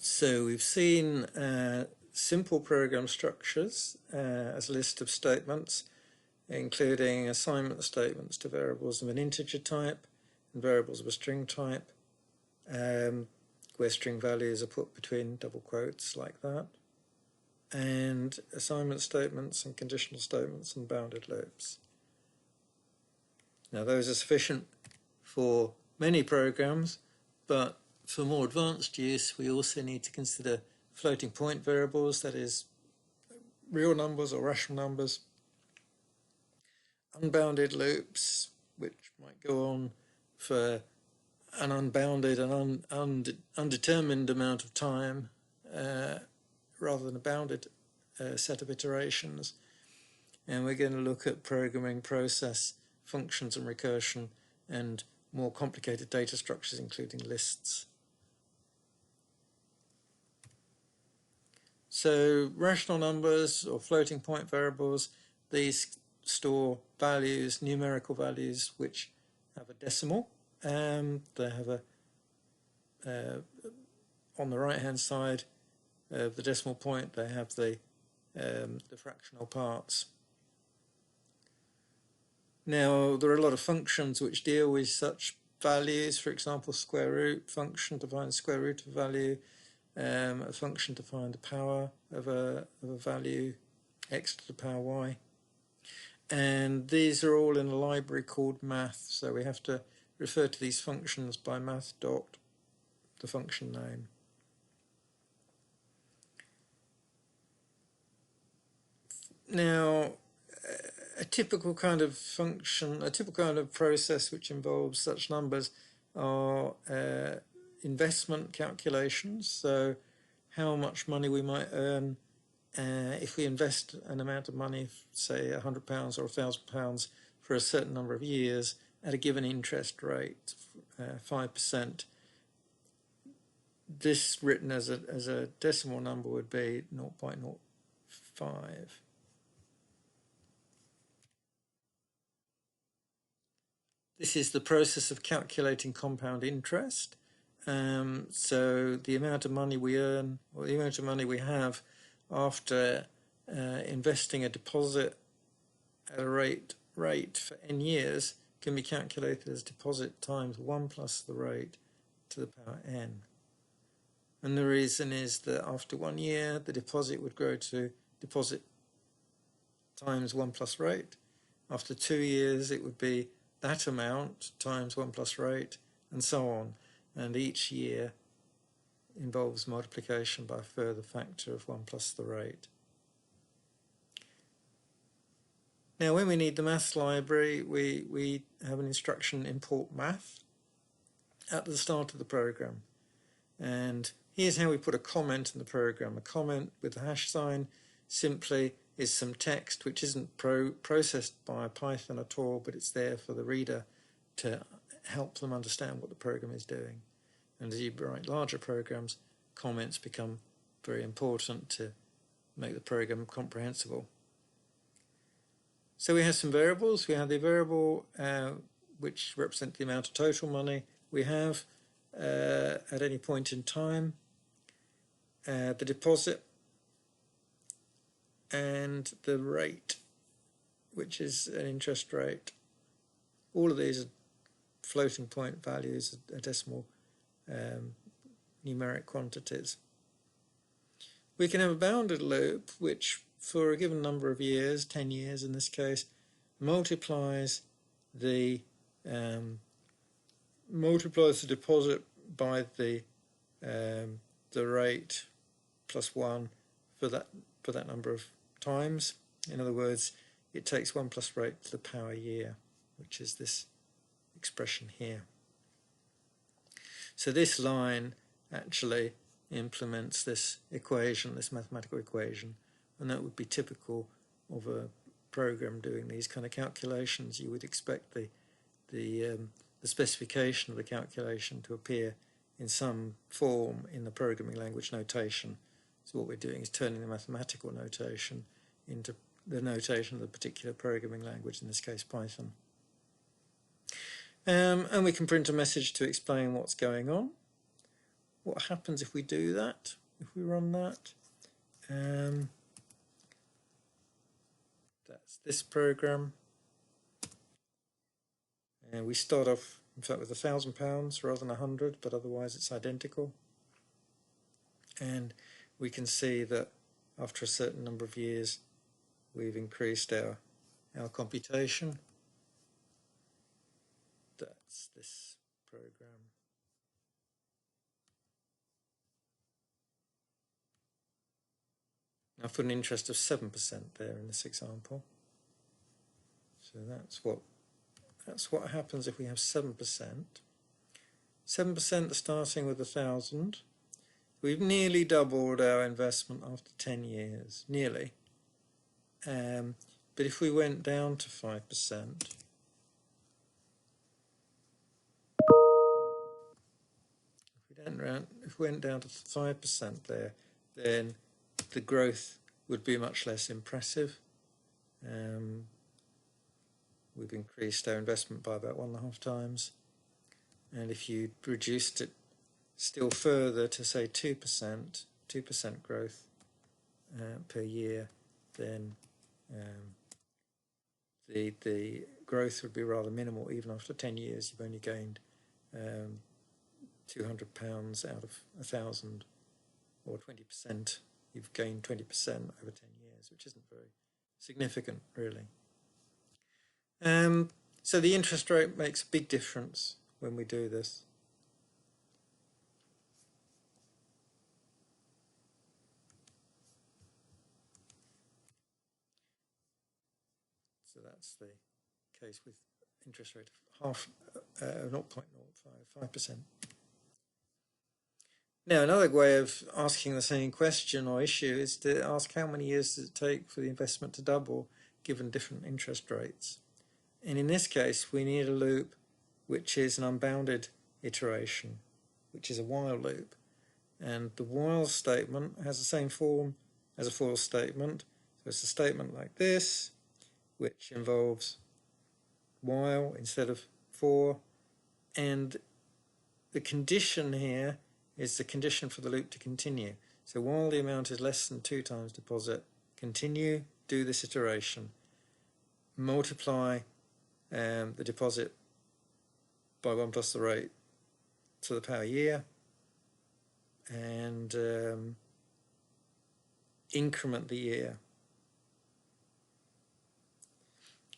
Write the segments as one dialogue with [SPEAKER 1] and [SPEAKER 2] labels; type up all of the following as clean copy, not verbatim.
[SPEAKER 1] So we've seen simple program structures as a list of statements, including assignment statements to variables of an integer type and variables of a string type, where string values are put between double quotes like that, and assignment statements and conditional statements and bounded loops. Now those are sufficient for many programs, but for more advanced use we also need to consider floating point variables, that is real numbers or rational numbers, unbounded loops, which might go on for an unbounded and undetermined amount of time rather than a bounded set of iterations. And we're going to look at programming process functions and recursion and more complicated data structures, including lists. So rational numbers or floating point variables, these store values, numerical values, which have a decimal. They have on the right hand side of the decimal point, they have the fractional parts. Now there are a lot of functions which deal with such values. For example, square root function to find the square root of a value, a function to find the power of a value, x to the power y. And these are all in a library called math, so we have to refer to these functions by math dot the function name. Now a typical kind of function, a typical kind of process which involves such numbers are investment calculations. So how much money we might earn if we invest an amount of money, say £100 or £1,000 for a certain number of years at a given interest rate, 5%. This written as a decimal number would be 0.05. This is the process of calculating compound interest. So the amount of money we earn, or the amount of money we have after investing a deposit at a rate for n years, can be calculated as deposit times 1 plus the rate to the power n. And the reason is that after 1 year, the deposit would grow to deposit times 1 plus rate. After 2 years, it would be that amount times 1 plus rate, and so on. And each year involves multiplication by a further factor of 1 plus the rate. Now when we need the maths library, we have an instruction import math at the start of the program. And here's how we put a comment in the program. A comment with the hash sign simply is some text which isn't processed by Python at all, but it's there for the reader to help them understand what the program is doing. And as you write larger programs, comments become very important to make the program comprehensible. So we have some variables. We have the variable which represents the amount of total money we have at any point in time, the deposit, and the rate, which is an interest rate. All of these are floating point values, are decimal numeric quantities. We can have a bounded loop which, for a given number of years, 10 years in this case, multiplies the deposit by the rate plus 1 for that number of times. In other words, it takes 1 plus rate to the power year, which is this expression here. So this line actually implements this equation, this mathematical equation, and that would be typical of a program doing these kind of calculations. You would expect the specification of the calculation to appear in some form in the programming language notation. So what we're doing is turning the mathematical notation into the notation of the particular programming language, in this case Python. And we can print a message to explain what's going on. what happens if we do that, if we run that. That's this program. And we start off, in fact, with £1,000 rather than 100, but otherwise it's identical. And we can see that after a certain number of years, we've increased our computation. That's this program. I've put an interest of 7% there in this example. So that's what happens if we have 7%. 7% starting with 1,000. We've nearly doubled our investment after 10 years, nearly. But if we went down to 5%, if we went down to 5% there, then the growth would be much less impressive. We've increased our investment by about 1.5 times. And if you reduced it still further to say 2% growth per year, then the growth would be rather minimal. Even after 10 years, you've only gained £200 out of 1,000, or 20%. You've gained 20% over 10 years, which isn't very significant, really. So the interest rate makes a big difference when we do this. So that's the case with interest rate of 0.05%. Now, another way of asking the same question or issue is to ask how many years does it take for the investment to double given different interest rates. And in this case, we need a loop which is an unbounded iteration, which is a while loop. And the while statement has the same form as a for statement. So it's a statement like this, which involves while instead of for. And the condition here is the condition for the loop to continue. So while the amount is less than 2 times deposit, continue, do this iteration, multiply the deposit by 1 plus the rate to the power year, and increment the year.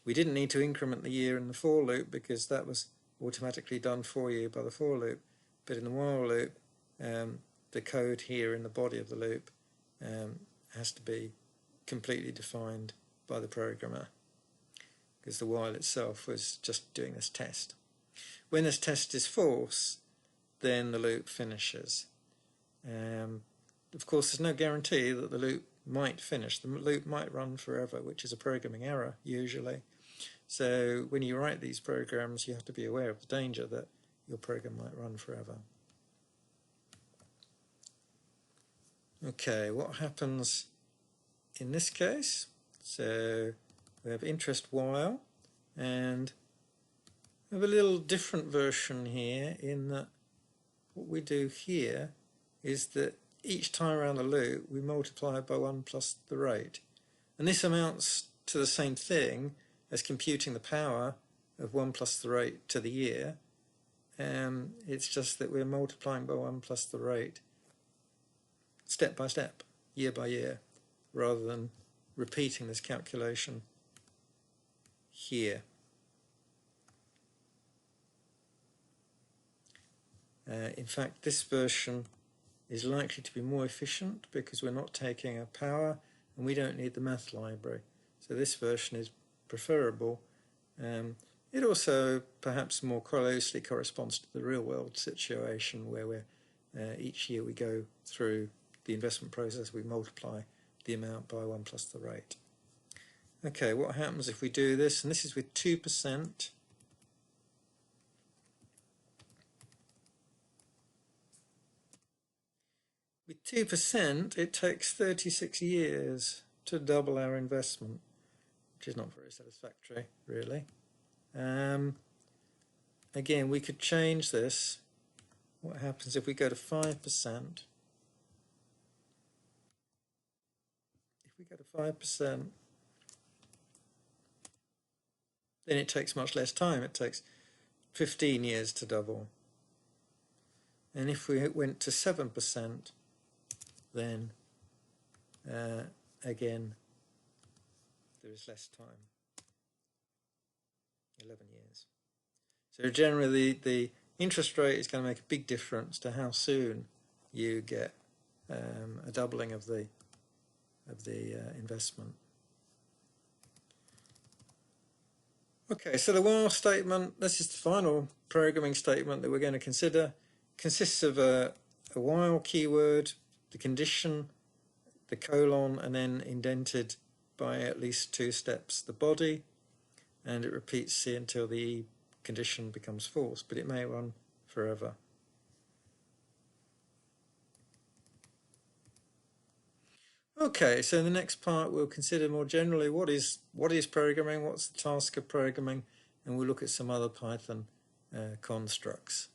[SPEAKER 1] We didn't need to increment the year in the for loop because that was automatically done for you by the for loop, but in the while loop, the code here in the body of the loop has to be completely defined by the programmer, because the while itself was just doing this test. When this test is false, then the loop finishes. Of course, there's no guarantee that the loop might finish. The loop might run forever, which is a programming error usually. So when you write these programs, you have to be aware of the danger that your program might run forever. Okay, what happens in this case? So we have interest while, and we have a little different version here in that what we do here is that each time around the loop we multiply by 1 plus the rate. And this amounts to the same thing as computing the power of 1 plus the rate to the year. It's just that we're multiplying by 1 plus the rate step by step, year by year, rather than repeating this calculation here. In fact, this version is likely to be more efficient because we're not taking a power and we don't need the math library. So this version is preferable. It also perhaps more closely corresponds to the real-world situation where we're, each year we go through the investment process, we multiply the amount by 1 plus the rate. Okay, what happens if we do this? And this is with 2%. With 2%, it takes 36 years to double our investment, which is not very satisfactory, really. Again, we could change this what happens if we go to 5%? If we go to 5%, then it takes much less time. It takes 15 years to double. And if we went to 7%, then again, there is less time, 11 years. So generally, the interest rate is going to make a big difference to how soon you get a doubling of the investment. Okay, so the while statement, this is the final programming statement that we're going to consider, consists of a while keyword, the condition, the colon, and then indented by at least 2 steps the body, and it repeats C until the condition becomes false, but it may run forever. Okay, so in the next part we'll consider more generally what is programming, what's the task of programming, and we'll look at some other Python constructs.